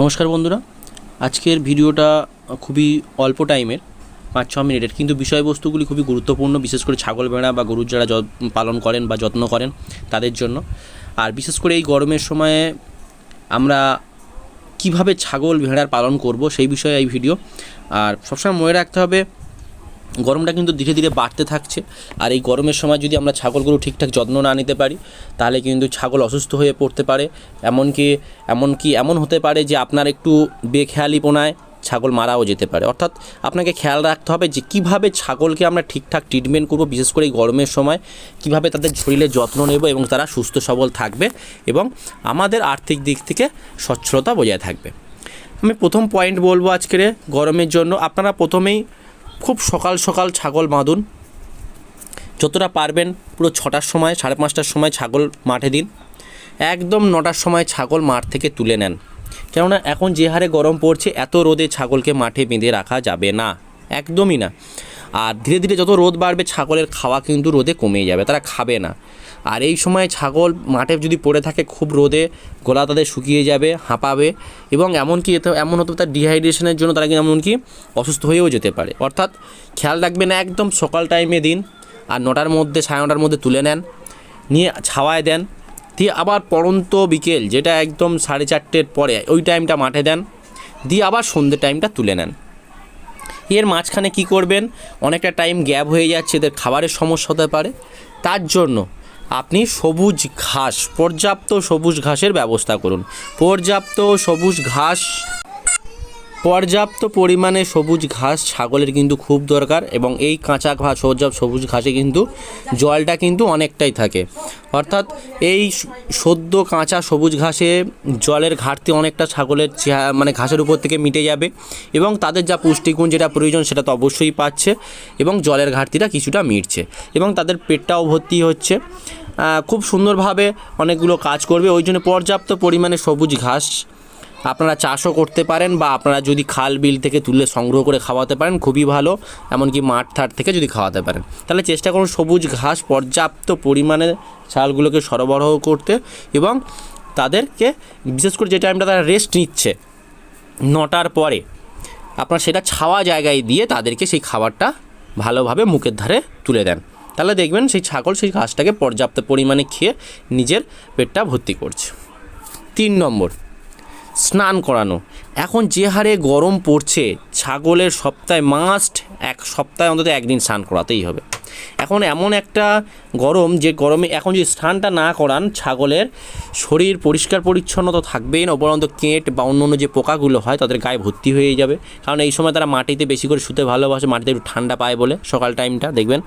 নমস্কার বন্ধুরা, আজকের ভিডিওটা খুবই অল্প টাইমের 5-6 মিনিটের, কিন্তু বিষয়বস্তুগুলি খুবই গুরুত্বপূর্ণ, বিশেষ করে ছাগল ভেড়া বা গরুর যারা পালন করেন বা যত্ন করেন তাদের জন্য। আর বিশেষ করে এই গরমের সময়ে আমরা কিভাবে ছাগল ভেড়ার পালন করব সেই বিষয়ে এই ভিডিও। আর সবসময় মনে রাখতে হবে গরমটা কিন্তু ধীরে ধীরে বাড়তে থাকছে, আর এই গরমের সময় যদি আমরা ছাগলগুলো ঠিকঠাক যত্ন না নিতে পারি তাহলে কিন্তু ছাগল অসুস্থ হয়ে পড়তে পারে। এমন হতে পারে যে আপনার একটু বেখেয়ালিপনায় ছাগল মারাও যেতে পারে। অর্থাৎ আপনাকে খেয়াল রাখতে হবে যে কীভাবে ছাগলকে আমরা ঠিকঠাক ট্রিটমেন্ট করব, বিশেষ করে এই গরমের সময় কীভাবে তাদের শরীরের যত্ন নেব এবং তারা সুস্থ সবল থাকবে এবং আমাদের আর্থিক দিক থেকে সচ্ছলতা বজায় থাকবে। আমি প্রথম পয়েন্ট বলবো আজকের গরমের জন্য, আপনারা প্রথমেই খুব সকাল সকাল ছাগল বাঁধুন, যতটা পারবেন পুরো 6টার সময় 5:30টার সময় ছাগল মাঠে দিন, একদম 9টার সময় ছাগল মাঠ থেকে তুলে নেন। কেননা এখন যে হারে গরম পড়ছে এত রোদে ছাগলকে মাঠে বেঁধে রাখা যাবে না, একদমই না। আর ধীরে ধীরে যত রোদ বাড়বে ছাগলের খাওয়া কিন্তু রোদে কমে যাবে, তারা খাবে না। আর এই সময় ছাগল মাঠে যদি পড়ে থাকে খুব রোদে গলা তাদের শুকিয়ে যাবে, হাঁপাবে এবং এমনকি এমন হতে তার ডিহাইড্রেশনের জন্য তারা কিন্তু এমনকি অসুস্থ হয়েও যেতে পারে। অর্থাৎ খেয়াল রাখবেন একদম সকাল টাইমে দিন, আর 9টার মধ্যে 9:30টার মধ্যে তুলে নেন, নিয়ে ছাওয়ায় দেন, দিয়ে আবার পড়ন্ত বিকেল যেটা একদম 4:30টের পরে ওই টাইমটা মাঠে দেন, দিয়ে আবার সন্ধ্যে টাইমটা তুলে নেন। এর মাঝখানে কি করবেন, অনেকটা টাইম গ্যাপ হয়ে যাচ্ছে, এদের খাবারের সমস্যা হতে পারে, তার জন্য আপনি সবুজ ঘাস, পর্যাপ্ত সবুজ ঘাসের ব্যবস্থা করুন। পর্যাপ্ত পরিমাণে সবুজ ঘাস ছাগলের কিন্তু খুব দরকার, এবং এই কাঁচা ঘাস সবুজ ঘাসে কিন্তু জলটা কিন্তু অনেকটাই থাকে। অর্থাৎ এই সদ্য কাঁচা সবুজ ঘাসে জলের ঘাটতি অনেকটা ছাগলের ঘাসের উপর থেকে মিটে যাবে, এবং তাদের যা পুষ্টিগুণ যেটা প্রয়োজন সেটা তো অবশ্যই পাচ্ছে, এবং জলের ঘাটতিটা কিছুটা মিটছে, এবং তাদের পেটটাও ভর্তি হচ্ছে, খুব সুন্দরভাবে অনেকগুলো কাজ করবে। ওই জন্য পর্যাপ্ত পরিমাণে সবুজ ঘাস আপনারা চাষও করতে পারেন, বা আপনারা যদি খাল বিল থেকে তুলে সংগ্রহ করে খাওয়াতে পারেন খুবই ভালো, এমনকি মাঠ থাট থেকে যদি খাওয়াতে পারেন তাহলে চেষ্টা করুন সবুজ ঘাস পর্যাপ্ত পরিমাণে ছাগলগুলোকে সরবরাহ করতে, এবং তাদেরকে বিশেষ করে যে টাইমটা তারা রেস্ট নিচ্ছে 9টার পরে আপনারা সেটা ছাওয়া জায়গায় দিয়ে তাদেরকে সেই খাবারটা ভালোভাবে মুখের ধারে তুলে দেন, তাহলে দেখবেন সেই ছাগল সেই ঘাসটাকে পর্যাপ্ত পরিমাণে খেয়ে নিজের পেটটা ভর্তি করছে। 3 নম্বর, স্নান করানো। এখন যে হারে গরম পড়ছে ছাগলের এক সপ্তাহে অন্তত একদিন স্নান করাতেই হবে। এখন এমন একটা গরম যে গরমে এখন যদি স্নানটা না করান ছাগলের শরীর পরিষ্কার পরিচ্ছন্ন তো থাকবেই না, উপরন্ত কেঁট বা অন্য যে পোকাগুলো হয় তাদের গায়ে ভর্তি হয়ে যাবে। কারণ এই সময় তারা মাটিতে বেশি করে শুতে ভালোবাসে, মাটিতে একটু ঠান্ডা পায় বলে। সকাল টাইমটা দেখবেন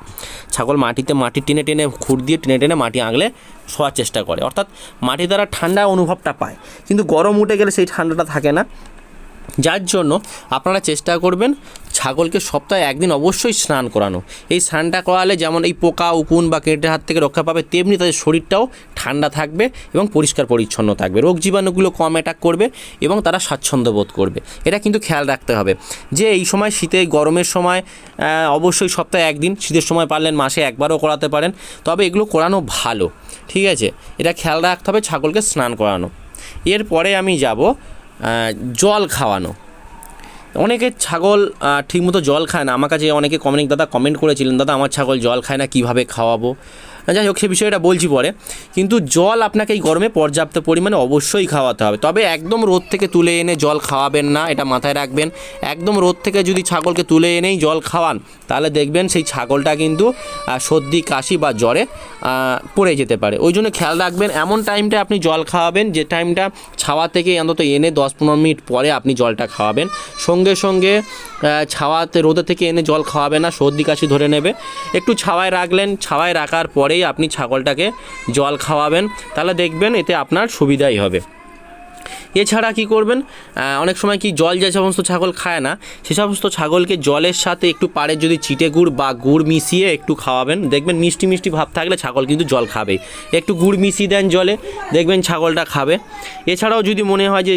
ছাগল মাটি টেনে খুর দিয়ে টেনে মাটি আগলে শোয়ার চেষ্টা করে, অর্থাৎ মাটি দ্বারা ঠান্ডা অনুভবটা পায়, কিন্তু গরম উঠে গেলে সেই ঠান্ডাটা থাকে না। যার জন্য আপনারা চেষ্টা করবেন ছাগলকে সপ্তাহে একদিন অবশ্যই স্নান করানো। এই স্নানটা করালে যেমন এই পোকা উকুন বা কেঁটের হাত থেকে রক্ষা পাবে, তেমনি তাদের শরীরটাও ঠান্ডা থাকবে এবং পরিষ্কার পরিচ্ছন্ন থাকবে, রোগ জীবাণুগুলো কম অ্যাটাক করবে এবং তারা স্বাচ্ছন্দ্য বোধ করবে। এটা কিন্তু খেয়াল রাখতে হবে যে এই সময় শীতে গরমের সময় অবশ্যই সপ্তাহে একদিন, শীতের সময় পারলেন মাসে একবারও করাতে পারেন, তবে এগুলো করানো ভালো, ঠিক আছে? এটা খেয়াল রাখতে হবে ছাগলকে স্নান করানো। এরপরে আমি যাব জল খাওয়ানো। অনেকের ছাগল ঠিকমতো জল খায় না, আমার কাছে অনেকে কমেন্ট করেছিলেন, দাদা আমার ছাগল জল খায় না, কীভাবে খাওয়াবো? যাই হোক সে বিষয়টা বলছি পরে। কিন্তু জল আপনাকে এই গরমে পর্যাপ্ত পরিমাণে অবশ্যই খাওয়াতে হবে, তবে একদম রোদ থেকে তুলে এনে জল খাওয়াবেন না, এটা মাথায় রাখবেন। একদম রোদ থেকে যদি ছাগলকে তুলে এনেই জল খাওয়ান তাহলে দেখবেন সেই ছাগলটা কিন্তু সর্দি কাশি বা জ্বরে পড়ে যেতে পারে। ওই জন্য খেয়াল রাখবেন এমন টাইমটা আপনি জল খাওয়াবেন যে টাইমটা ছাওয়া থেকে অন্তত এনে 10-15 মিনিট পরে আপনি জলটা খাওয়াবেন। সঙ্গে ছাওয়াতে রোদে থেকে এনে জল খাওয়াবে না, সর্দি কাশি ধরে নেবে। একটু ছাওয়ায় রাখলেন, ছাওয়ায় রাখার পরেই আপনি ছাগলটাকে জল খাওয়াবেন, তাহলে দেখবেন এতে আপনার সুবিধাই হবে। এছাড়া কি করবেন, অনেক সময় কি জল যে সমস্ত ছাগল খায় না সে সমস্ত ছাগলকে জলের সাথে একটু পারে যদি চিটে গুড় বা গুড় মিশিয়ে একটু খাওয়াবেন, দেখবেন মিষ্টি মিষ্টি ভাব থাকলে ছাগল কিন্তু জল খাবে। একটু গুড় মিশিয়ে দেন জলে, দেখবেন ছাগলটা খাবে। এছাড়াও যদি মনে হয় যে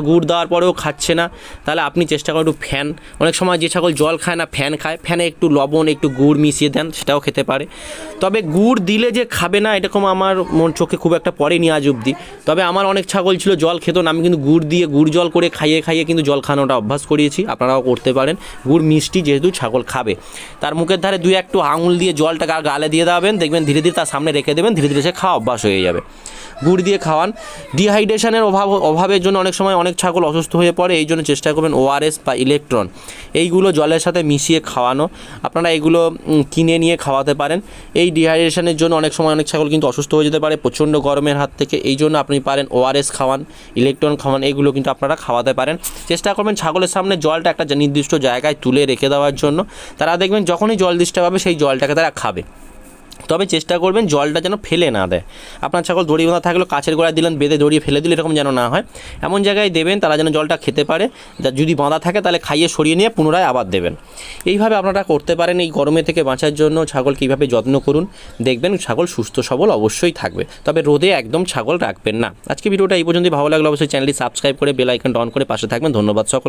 গুড় দেওয়ার পরেও খাচ্ছে না, তাহলে আপনি চেষ্টা করুন একটু ফ্যান, অনেক সময় যে ছাগল জল খায় না ফ্যান খায়, ফ্যানে একটু লবণ একটু গুড় মিশিয়ে দেন, সেটাও খেতে পারে। তবে গুড় দিলে যে খাবে না এরকম আমার চোখে খুব একটা পড়েনি আজ অবধি, তবে আমার অনেক ছাগল ছিল জল খেত না, আমি কিন্তু গুড় জল করে খাইয়ে কিন্তু জল খাওয়ানোটা অভ্যাস করিয়েছি, আপনারাও করতে পারেন। গুড় মিষ্টি যেহেতু ছাগল খাবে, তার মুখের ধারে 2-1 আঙুল দিয়ে জলটা গালে দিয়ে দেবেন, দেখবেন ধীরে ধীরে তার সামনে রেখে দেবেন, ধীরে ধীরে সে খাওয়া অভ্যাস হয়ে যাবে। গুড় দিয়ে খাওয়ান। ডিহাইড্রেশনের অভাবের জন্য অনেক সময় অনেক ছাগল অসুস্থ হয়ে পড়ে, এই জন্য চেষ্টা করবেন ওআরএস বা ইলেকট্রন এইগুলো জলের সাথে মিশিয়ে খাওয়ানো। আপনারা এগুলো কিনে নিয়ে খাওয়াতে পারেন। এই ডিহাইড্রেশনের জন্য অনেক সময় অনেক ছাগল কিন্তু অসুস্থ হয়ে যেতে পারে প্রচণ্ড গরমের হাত থেকে, এই জন্য আপনি পারেন ওআরএস খাওয়ান, ইলেকট্রন খাওয়ান, এইগুলো কিন্তু আপনারা খাওয়াতে পারেন। চেষ্টা করবেন ছাগলের সামনে জলটা একটা নির্দিষ্ট জায়গায় তুলে রেখে দেওয়ার জন্য, তারা দেখবেন যখনই জল দিষ্টা পাবে সেই জলটাকে তারা খাবে। তবে চেষ্টা করবেন জলটা যেন ফেলে না দেয়। আপনার ছাগল দড়ি বাঁধা থাকলেও কাছের গোড়ায় দিলেন, বেঁধে দড়িয়ে ফেলে দিলে এরকম যেন না হয়, এমন জায়গায় দেবেন তারা যেন জলটা খেতে পারে। যদি বাঁধা থাকে তাহলে খাইয়ে সরিয়ে নিয়ে পুনরায় আবার দেবেন। এইভাবে আপনারা করতে পারেন। এই গরমে থেকে বাঁচার জন্য ছাগলকে এইভাবে যত্ন করুন, দেখবেন ছাগল সুস্থ সবল অবশ্যই থাকবে। তবে রোদে একদম ছাগল রাখবেন না। আজকে ভিডিওটা এই পর্যন্তই। ভালো লাগলে অবশ্যই চ্যানেলটি সাবস্ক্রাইব করে বেল আইকনটা অন করে পাশে থাকবেন। ধন্যবাদ সকলকে।